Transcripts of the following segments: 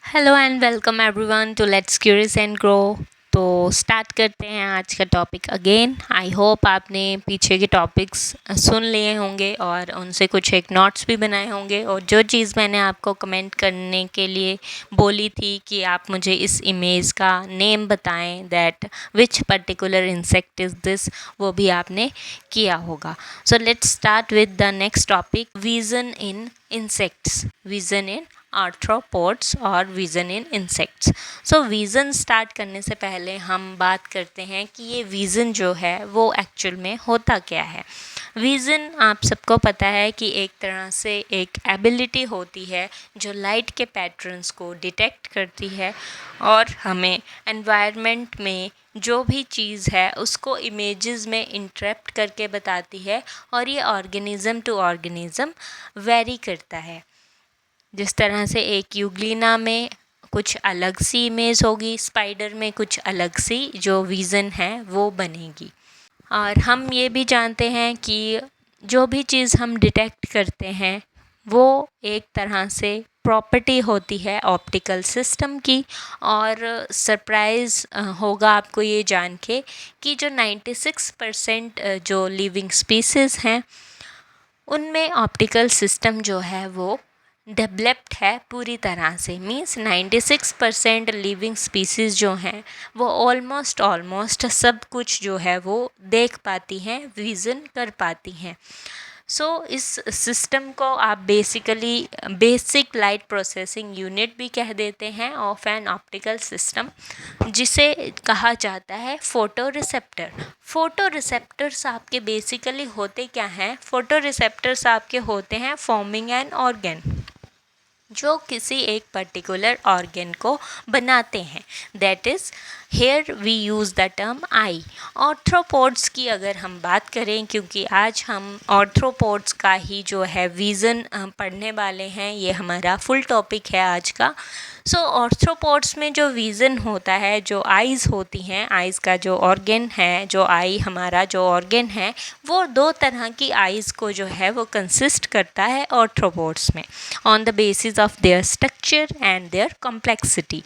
Hello and welcome everyone to let's curious and grow. तो start करते हैं आज का टॉपिक अगेन। आई होप आपने पीछे के टॉपिक्स सुन लिए होंगे और उनसे कुछ एक नोट्स भी बनाए होंगे। और जो चीज़ मैंने आपको कमेंट करने के लिए बोली थी कि आप मुझे इस इमेज का नेम बताएं, that which particular insect is this, वो भी आपने किया होगा। So let's start with the next topic, vision in insects, vision in arthropods और विज़न इन इंसेक्ट्स। सो विज़न स्टार्ट करने से पहले हम बात करते हैं कि ये विज़न जो है वो एक्चुअल में होता क्या है। विज़न आप सबको पता है कि एक तरह से एक एबिलिटी होती है जो लाइट के पैटर्न्स को डिटेक्ट करती है और हमें एनवायरनमेंट में जो भी चीज़ है उसको इमेजेस में इंटरप्ट करके बताती है। और ये ऑर्गेनिज़म टू ऑर्गेनिज़म वेरी करता है। जिस तरह से एक यूग्लिना में कुछ अलग सी इमेज होगी, स्पाइडर में कुछ अलग सी जो विज़न है वो बनेगी। और हम ये भी जानते हैं कि जो भी चीज़ हम डिटेक्ट करते हैं वो एक तरह से प्रॉपर्टी होती है ऑप्टिकल सिस्टम की। और सरप्राइज़ होगा आपको ये जान के कि जो 96% जो लिविंग स्पीसीज़ हैं उनमें ऑप्टिकल सिस्टम जो है वो डेवलप्ड है पूरी तरह से। मीन्स 96% लिविंग स्पीसीज़ जो हैं वो ऑलमोस्ट सब कुछ जो है वो देख पाती हैं, विज़न कर पाती हैं। सो इस सिस्टम को आप basically basic light processing unit भी कह देते हैं ऑफ एन ऑप्टिकल सिस्टम, जिसे कहा जाता है फोटो रिसेप्टर। फोटो रिसेप्टर्स आपके बेसिकली होते क्या हैं? फोटो रिसेप्टर्स आपके होते हैं फॉर्मिंग एन ऑर्गन, जो किसी एक पर्टिकुलर ऑर्गन को बनाते हैं। That is here we use the term eye. Arthropods की अगर हम बात करें, क्योंकि आज हम ऑर्थ्रोपोड्स का ही जो है विज़न पढ़ने वाले हैं, ये हमारा फुल टॉपिक है आज का। सो ऑर्थ्रोपोड्स में जो विज़न होता है, जो आइज़ होती हैं, आइज़ का जो ऑर्गन है, जो आई हमारा जो ऑर्गन है वो दो तरह की आइज़ को जो है वो कंसिस्ट करता है ऑर्थ्रोपोड्स में, on the basis of their structure and their complexity.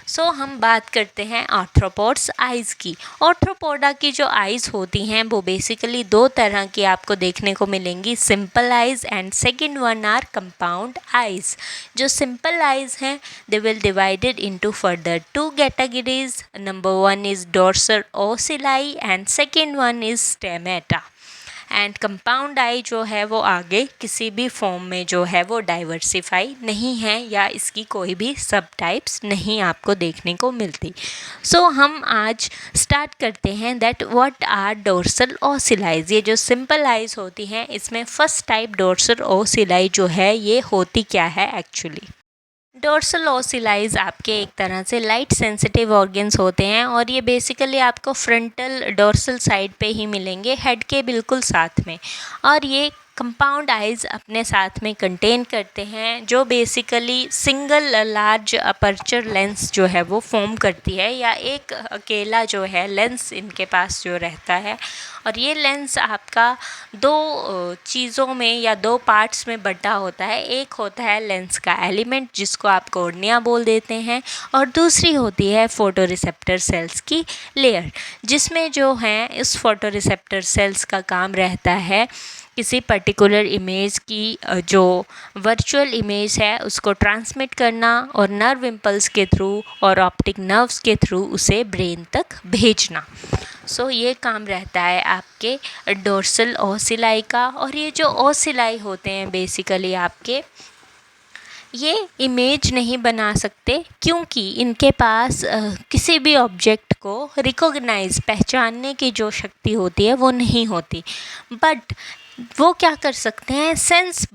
So हम बात करते हैं आर्थ्रोपोड्स आइज़ की। आर्थ्रोपोडा की जो आइज़ होती हैं वो बेसिकली दो तरह की आपको देखने को मिलेंगी, simple eyes and second one are compound eyes. जो सिंपल आइज़ हैं they will divided into further two categories. Number one is dorsal ocelli and second one is stemata. And compound eye जो है वो आगे किसी भी फॉर्म में जो है वो डाइवर्सिफाई नहीं है या इसकी कोई भी सब टाइप्स नहीं आपको देखने को मिलती। सो हम आज स्टार्ट करते हैं दैट व्हाट आर डोर्सल ओसिलाइज। ये जो सिंपल आइज होती हैं इसमें फर्स्ट टाइप डोर्सल ओसिलाई जो है ये होती क्या है एक्चुअली। डोर्सल ओसिलाइज आपके एक तरह से लाइट सेंसिटिव ऑर्गन्स होते हैं और ये बेसिकली आपको फ्रंटल डोर्सल साइड पे ही मिलेंगे, हेड के बिल्कुल साथ में। और ये कंपाउंड आइज़ अपने साथ में कंटेन करते हैं, जो basically single large aperture lens जो है वो फॉर्म करती है, या एक अकेला जो है लेंस इनके पास जो रहता है। और ये लेंस आपका दो चीज़ों में या दो पार्ट्स में बटा होता है। एक होता है लेंस का एलिमेंट जिसको आप कॉर्निया बोल देते हैं, और दूसरी होती है फोटो रिसेप्टर सेल्स की लेयर, जिसमें जो है इस फोटो रिसेप्टर सेल्स का काम रहता है किसी पर्टिकुलर इमेज की जो वर्चुअल इमेज है उसको ट्रांसमिट करना और नर्व इम्पल्स के थ्रू और ऑप्टिक नर्व्स के थ्रू उसे ब्रेन तक भेजना। सो ये काम रहता है आपके डोर्सल ओसिलाई का। और ये जो ओसिलाई होते हैं बेसिकली आपके ये इमेज नहीं बना सकते, क्योंकि इनके पास किसी भी ऑब्जेक्ट को रिकॉग्नाइज पहचानने की जो शक्ति होती है वो नहीं होती। बट वो क्या कर सकते हैं? सेंस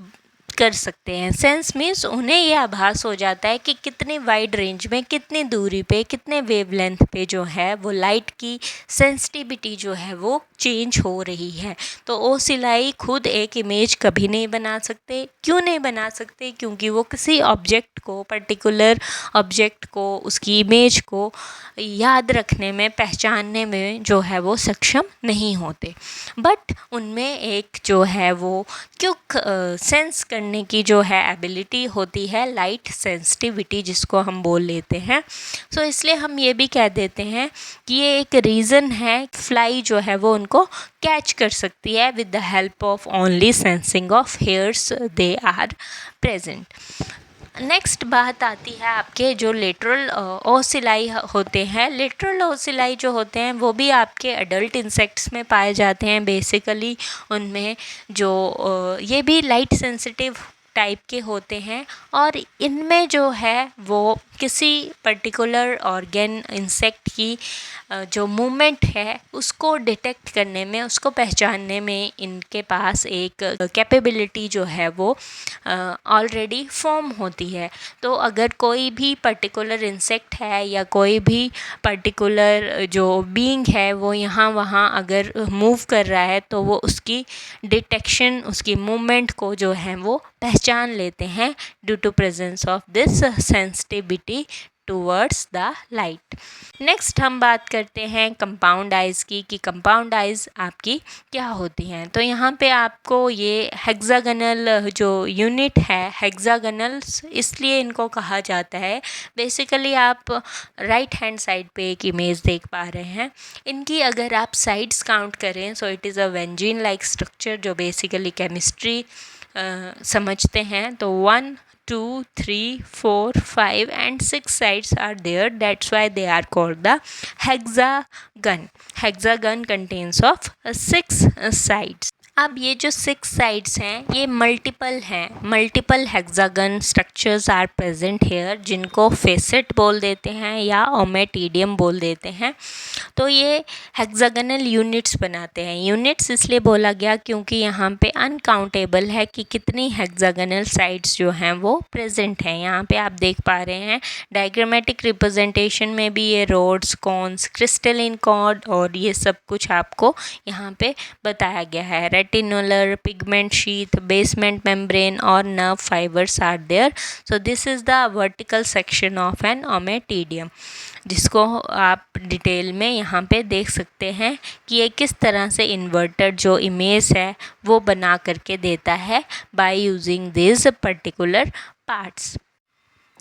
कर सकते हैं। सेंस मीन्स उन्हें ये आभास हो जाता है कि कितनी वाइड रेंज में, कितनी दूरी पे, कितने वेवलेंथ पे जो है वो लाइट की सेंसिटिविटी जो है वो चेंज हो रही है। तो ओसिलाई खुद एक इमेज कभी नहीं बना सकते। क्यों नहीं बना सकते? क्योंकि वो किसी ऑब्जेक्ट को, पर्टिकुलर ऑब्जेक्ट को, उसकी इमेज को याद रखने में, पहचानने में जो है वो सक्षम नहीं होते। बट उनमें एक जो है वो क्विक सेंस करने की जो है एबिलिटी होती है, लाइट सेंसिटिविटी जिसको हम बोल लेते हैं। सो इसलिए हम ये भी कह देते हैं कि ये एक रीज़न है फ्लाई जो है वो उनको कैच कर सकती है with the help of only sensing of hairs they are present. Next बात आती है आपके जो लेटरल ओसिलाई होते हैं। लेटरल ओसिलाई जो होते हैं वो भी आपके एडल्ट इंसेक्ट्स में पाए जाते हैं। बेसिकली उनमें जो ये भी लाइट सेंसिटिव टाइप के होते हैं और इनमें जो है वो किसी पर्टिकुलर ऑर्गन इंसेक्ट की जो मूवमेंट है उसको डिटेक्ट करने में, उसको पहचानने में इनके पास एक कैपेबिलिटी जो है वो ऑलरेडी फॉर्म होती है। तो अगर कोई भी पर्टिकुलर इंसेक्ट है या कोई भी पर्टिकुलर जो बीइंग है वो यहाँ वहाँ अगर मूव कर रहा है तो वो उसकी डिटेक्शन, उसकी मूवमेंट को जो है वो पहचान लेते हैं due to presence of this sensitivity towards the light. Next हम बात करते हैं कंपाउंड आइज़ की, कि कंपाउंड आइज़ आपकी क्या होती हैं। तो यहाँ पे आपको ये हेक्सागनल जो यूनिट है, हेक्सागनल्स इसलिए इनको कहा जाता है। बेसिकली आप राइट हैंड साइड पे एक इमेज देख पा रहे हैं। इनकी अगर आप साइड्स काउंट करें so it is a benzene like structure जो बेसिकली केमिस्ट्री समझते हैं। तो 1, 2, 3, 4, 5 and 6 sides are there. That's why they are called the hexagon. Hexagon contains of 6 sides. अब ये जो 6 साइड्स हैं ये मल्टीपल हैं, multiple hexagon structures are present here, जिनको फेसेट बोल देते हैं या ओमेटिडियम बोल देते हैं। तो ये हेक्सागनल यूनिट्स बनाते हैं। यूनिट्स इसलिए बोला गया क्योंकि यहाँ पे अनकाउंटेबल है कि कितनी हेक्सागनल साइड्स जो हैं वो प्रेजेंट हैं। यहाँ पे आप देख पा रहे हैं डायग्रामेटिक रिप्रेजेंटेशन में भी ये रोड्स, कॉन्स, क्रिस्टलिन कॉर्ड और ये सब कुछ आपको यहाँ पे बताया गया है। Retinular, pigment sheath, basement membrane और nerve fibres are there. So this is the vertical section of an ommatidium, जिसको आप डिटेल में यहाँ पे देख सकते हैं कि ये किस तरह से इन्वर्टेड जो इमेज है वो बना करके देता है by using this particular parts.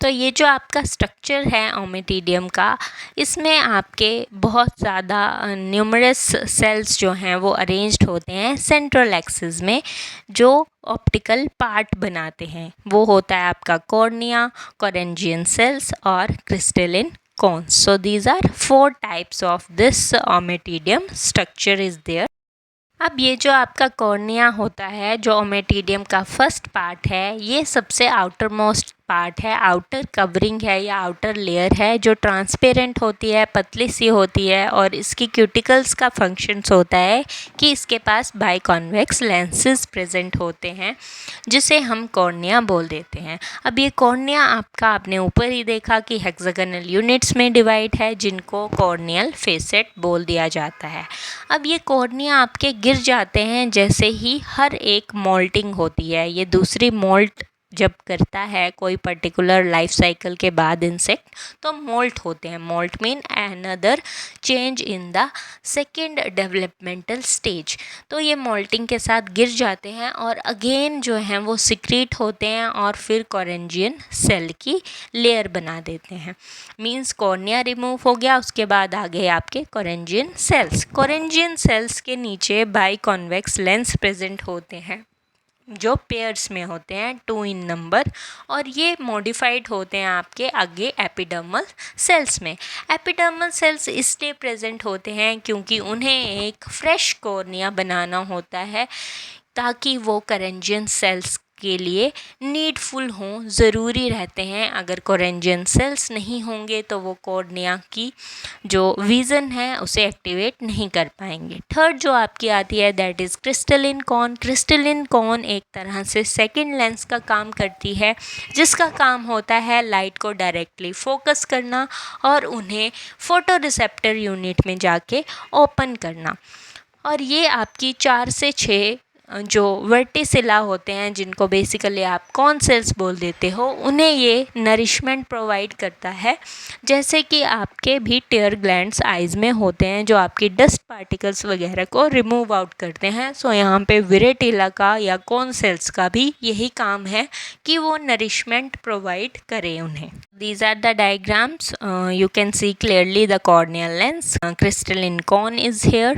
तो ये जो आपका स्ट्रक्चर है ओमेटिडियम का, इसमें आपके बहुत ज़्यादा न्यूमरस सेल्स जो हैं वो अरेंज्ड होते हैं सेंट्रल एक्सिस में, जो ऑप्टिकल पार्ट बनाते हैं। वो होता है आपका कॉर्निया, कोरेंजियन सेल्स और crystalline cones. So these are 4 types of this ommatidium structure is there. अब ये जो आपका कॉर्निया होता है, जो ओमेटिडियम का फर्स्ट पार्ट है, ये सबसे आउटर मोस्ट पार्ट है, आउटर कवरिंग है या आउटर लेयर है, जो ट्रांसपेरेंट होती है, पतली सी होती है और इसकी क्यूटिकल्स का फंक्शंस होता है कि इसके पास बाइकॉन्वेक्स लेंसेज प्रेजेंट होते हैं, जिसे हम कॉर्निया बोल देते हैं। अब ये कॉर्निया आपका आपने ऊपर ही देखा कि हेक्सागनल यूनिट्स में डिवाइड है, जिनको कॉर्नियल फेसेट बोल दिया जाता है। अब ये कॉर्निया आपके गिर जाते हैं जैसे ही हर एक मोल्टिंग होती है। ये दूसरी मोल्ट जब करता है कोई पर्टिकुलर लाइफ साइकिल के बाद इंसेक्ट, तो मोल्ट होते हैं। Moult mean another change in the second developmental stage. तो ये मोल्टिंग के साथ गिर जाते हैं और अगेन जो हैं वो सिक्रीट होते हैं और फिर कोरेंजियन सेल की लेयर बना देते हैं। मीन्स कॉर्निया रिमूव हो गया, उसके बाद आ गए आपके कोरेंजियन सेल्स। कोरेंजियन सेल्स के नीचे बाइकॉन्वेक्स लेंस प्रेजेंट होते हैं, जो पेयर्स में होते हैं, 2 इन नंबर, और ये मॉडिफाइड होते हैं आपके आगे एपिडर्मल सेल्स में। एपिडर्मल सेल्स इसलिए प्रेजेंट होते हैं क्योंकि उन्हें एक फ्रेश कॉर्निया बनाना होता है, ताकि वो कोरेंजियन सेल्स के लिए नीडफुल हों, ज़रूरी रहते हैं। अगर कोरेंजियन सेल्स नहीं होंगे तो वो कॉर्निया की जो विज़न है उसे एक्टिवेट नहीं कर पाएंगे। थर्ड जो आपकी आती है that is crystalline cone. Crystalline cone एक तरह से सेकंड लेंस का काम करती है, जिसका काम होता है लाइट को डायरेक्टली फोकस करना और उन्हें फोटो रिसेप्टर यूनिट में जाके ओपन करना। और ये आपकी 4 से 6 जो वर्टिसिला होते हैं, जिनको बेसिकली आप कॉर्न सेल्स बोल देते हो, उन्हें ये नरिशमेंट प्रोवाइड करता है। जैसे कि आपके भी टीयर ग्लैंड्स आइज़ में होते हैं जो आपकी डस्ट पार्टिकल्स वगैरह को रिमूव आउट करते हैं। सो यहाँ पे विरेटिला का या कॉर्न सेल्स का भी यही काम है कि वो नरिशमेंट प्रोवाइड करें उन्हें। These are the diagrams. You can see clearly the corneal lens. Crystalline cone is here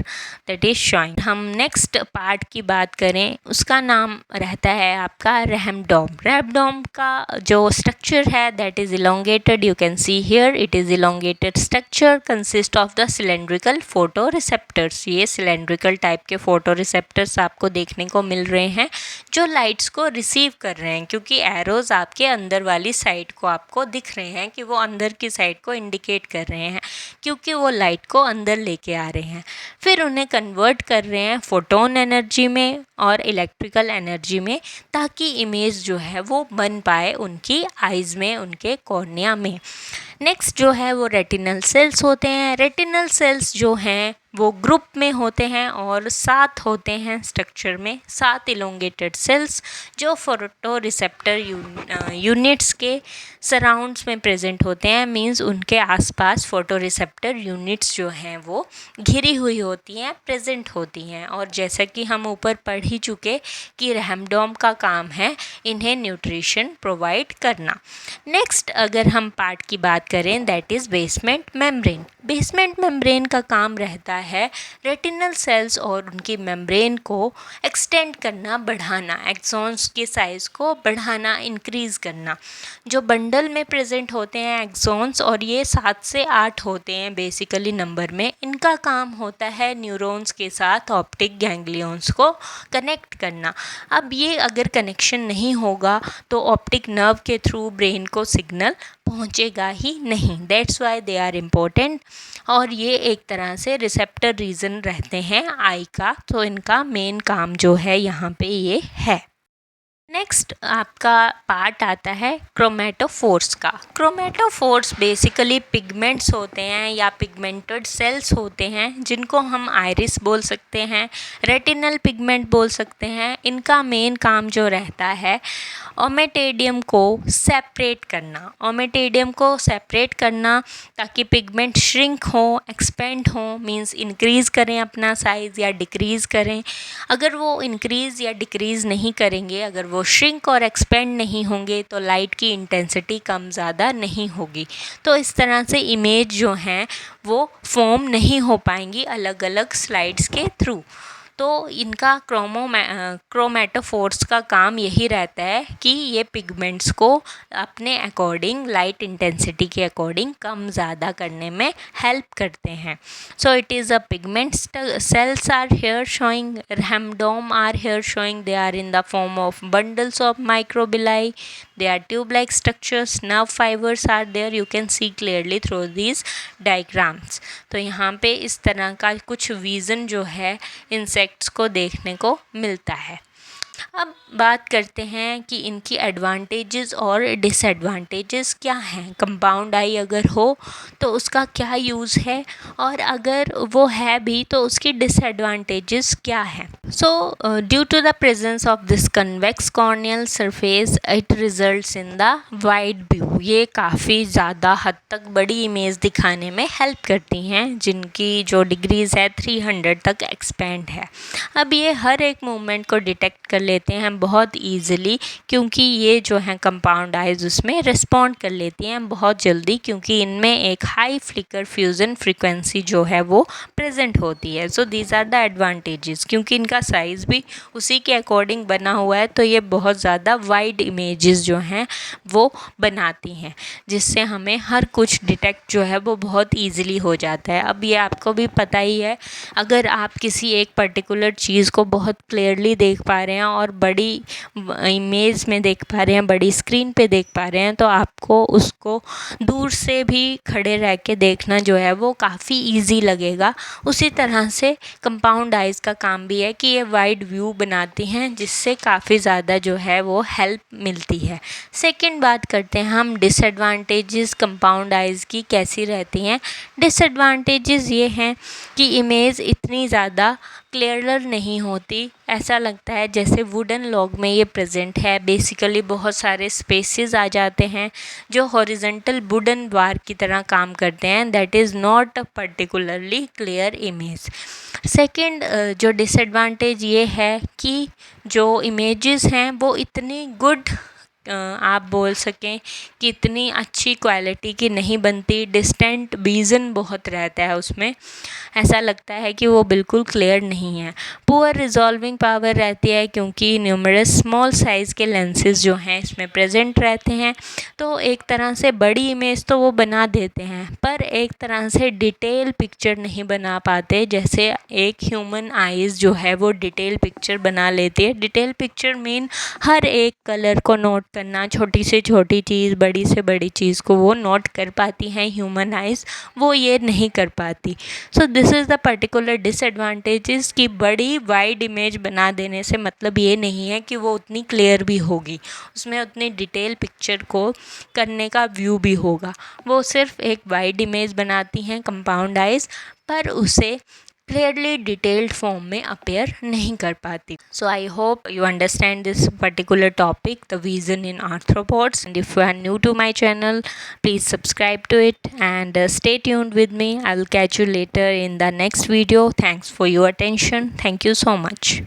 that is showing. हम नेक्स्ट पार्ट की बात करें, उसका नाम रहता है आपका रैमडोम। रैमडोम का जो स्ट्रक्चर है that is elongated. You can see here it is elongated structure consist of the cylindrical photoreceptors. ये cylindrical टाइप के photoreceptors आपको देखने को मिल रहे हैं जो लाइट्स को रिसीव कर रहे हैं, क्योंकि एरोज आपके अंदर वाली साइड को आपको दिख रहे हैं कि वो अंदर की साइड को इंडिकेट कर रहे हैं, क्योंकि वो लाइट को अंदर लेके आ रहे हैं। फिर उन्हें कन्वर्ट कर रहे हैं फोटोन एनर्जी में और इलेक्ट्रिकल एनर्जी में, ताकि इमेज जो है वो बन पाए उनकी आइज़ में, उनके कॉर्निया में। नेक्स्ट जो है वो रेटिनल सेल्स होते हैं। रेटिनल सेल्स जो हैं वो ग्रुप में होते हैं और 7 होते हैं स्ट्रक्चर में, 7 इलोंगेटेड सेल्स जो फोटो रिसेप्टर यूनिट्स के सराउंड्स में प्रेजेंट होते हैं। मींस उनके आसपास फोटो रिसेप्टर यूनिट्स जो हैं वो घिरी हुई होती हैं, प्रेजेंट होती हैं। और जैसा कि हम ऊपर पढ़ ही चुके कि रैमडोम का काम है इन्हें न्यूट्रिशन प्रोवाइड करना। नेक्स्ट अगर हम पार्ट की बात करें that is basement membrane. Basement membrane का काम रहता है रेटिनल सेल्स और उनकी मेम्ब्रेन को एक्सटेंड करना, बढ़ाना, एक्सॉन्स के साइज़ को बढ़ाना, इंक्रीज़ करना। जो बंडल में प्रेजेंट होते हैं एक्सॉन्स, और ये 7 से 8 होते हैं बेसिकली नंबर में, इनका काम होता है न्यूरॉन्स के साथ ऑप्टिक गैंग्लियंस को कनेक्ट करना। अब ये अगर कनेक्शन नहीं होगा तो ऑप्टिक नर्व के थ्रू ब्रेन को सिग्नल पहुंचेगा ही नहीं। That's why they are important. और ये एक तरह से रिसेप्टर रीजन रहते हैं आई का, तो इनका मेन काम जो है यहाँ पे ये है। नेक्स्ट आपका पार्ट आता है क्रोमेटोफोर्स का। क्रोमेटोफोर्स बेसिकली पिगमेंट्स होते हैं या पिगमेंटेड सेल्स होते हैं, जिनको हम आइरिस बोल सकते हैं, रेटिनल पिगमेंट बोल सकते हैं। इनका मेन काम जो रहता है ओमेटेडियम को सेपरेट करना, ओमेटेडियम को सेपरेट करना ताकि पिगमेंट श्रिंक हो, एक्सपेंड हो, मींस इंक्रीज़ करें अपना साइज़ या डिक्रीज़ करें। अगर वो इंक्रीज़ या डिक्रीज़ नहीं करेंगे, अगर वो श्रिंक और एक्सपेंड नहीं होंगे, तो लाइट की इंटेंसिटी कम ज़्यादा नहीं होगी। तो इस तरह से इमेज जो हैं वो फॉर्म नहीं हो पाएंगी अलग अलग स्लाइड्स के थ्रू। तो इनका क्रोमेटोफोर्स का काम यही रहता है कि ये पिगमेंट्स को अपने अकॉर्डिंग, लाइट इंटेंसिटी के अकॉर्डिंग कम ज़्यादा करने में हेल्प करते हैं। सो it is a pigment cells are here showing, rhamdome are here showing, they are in the form of bundles of microvilli, they are tube-like structures, nerve fibers are there, you can see clearly through these diagrams। तो यहाँ पे इस तरह का कुछ vision जो है insects को देखने को मिलता है। अब बात करते हैं कि इनकी एडवांटेजेस और डिसएडवांटेजेस क्या हैं। कंपाउंड आई अगर हो तो उसका क्या यूज़ है, और अगर वो है भी तो उसकी डिसएडवांटेजेस क्या हैं। So due to the presence of this convex corneal surface it results in the wide view. ये काफ़ी ज़्यादा हद तक बड़ी इमेज दिखाने में हेल्प करती हैं, जिनकी जो डिग्रीज़ है 300 तक एक्सपेंड है। अब ये हर एक मूवमेंट को डिटेक्ट कर लेते हैं बहुत ईजिली, क्योंकि ये जो है कंपाउंड आइज उसमें रिस्पॉन्ड कर लेती हैं बहुत जल्दी, क्योंकि इनमें एक हाई फ्लिकर फ्यूज़न फ्रीक्वेंसी जो है वो प्रेजेंट होती है। So these are the advantages. क्योंकि इनका साइज़ भी उसी के अकॉर्डिंग बना हुआ है, तो ये बहुत ज़्यादा वाइड इमेजेस जो हैं वो बनाती हैं, जिससे हमें हर कुछ डिटेक्ट जो है वो बहुत ईजिली हो जाता है। अब ये आपको भी पता ही है, अगर आप किसी एक पर्टिकुलर चीज़ को बहुत क्लियरली देख पा रहे हैं और बड़ी इमेज में देख पा रहे हैं, बड़ी स्क्रीन पे देख पा रहे हैं, तो आपको उसको दूर से भी खड़े रह के देखना जो है वो काफ़ी इजी लगेगा। उसी तरह से कंपाउंड आइज़ का काम भी है कि ये वाइड व्यू बनाती हैं, जिससे काफ़ी ज़्यादा जो है वो हेल्प मिलती है। सेकंड बात करते हैं हम डिसएडवांटेजेस कंपाउंड आइज़ की कैसी रहती हैं। डिसएडवांटेजेस ये हैं कि इमेज इतनी ज़्यादा क्लियरर नहीं होती। ऐसा लगता है जैसे वुडन लॉग में ये प्रेजेंट है। बेसिकली बहुत सारे स्पेसेस आ जाते हैं जो हॉरिजॉन्टल वुडन बार की तरह काम करते हैं। That is not a particularly clear image. Second जो डिसएडवांटेज ये है कि जो इमेजेस हैं वो इतनी गुड आप बोल सकें कि इतनी अच्छी क्वालिटी की नहीं बनती। डिस्टेंट विज़न बहुत रहता है उसमें, ऐसा लगता है कि वो बिल्कुल क्लियर नहीं है। पुअर रिजॉल्विंग पावर रहती है क्योंकि न्यूमरस स्मॉल साइज़ के लेंसेज जो हैं इसमें प्रेजेंट रहते हैं। तो एक तरह से बड़ी इमेज तो वो बना देते हैं, पर एक तरह से डिटेल पिक्चर नहीं बना पाते। जैसे एक ह्यूमन आइज़ जो है वो डिटेल पिक्चर बना लेती है। डिटेल पिक्चर मीन हर एक कलर को नोट करना, छोटी से छोटी चीज़, बड़ी से बड़ी चीज़ को वो नोट कर पाती हैं ह्यूमन आइज़, वो ये नहीं कर पाती। सो this is the particular disadvantages कि बड़ी वाइड इमेज बना देने से मतलब ये नहीं है कि वो उतनी क्लियर भी होगी, उसमें उतनी डिटेल पिक्चर को करने का व्यू भी होगा। वो सिर्फ एक वाइड इमेज बनाती हैं कंपाउंड आइज़, पर उसे क्लियरली डिटेल्ड फॉर्म में अपेयर नहीं कर पाती। So I hope you understand this particular topic, the vision in arthropods. And if you are new to my channel, please subscribe to it and stay tuned with me. I will catch you later in the next video. Thanks for your attention. Thank you so much.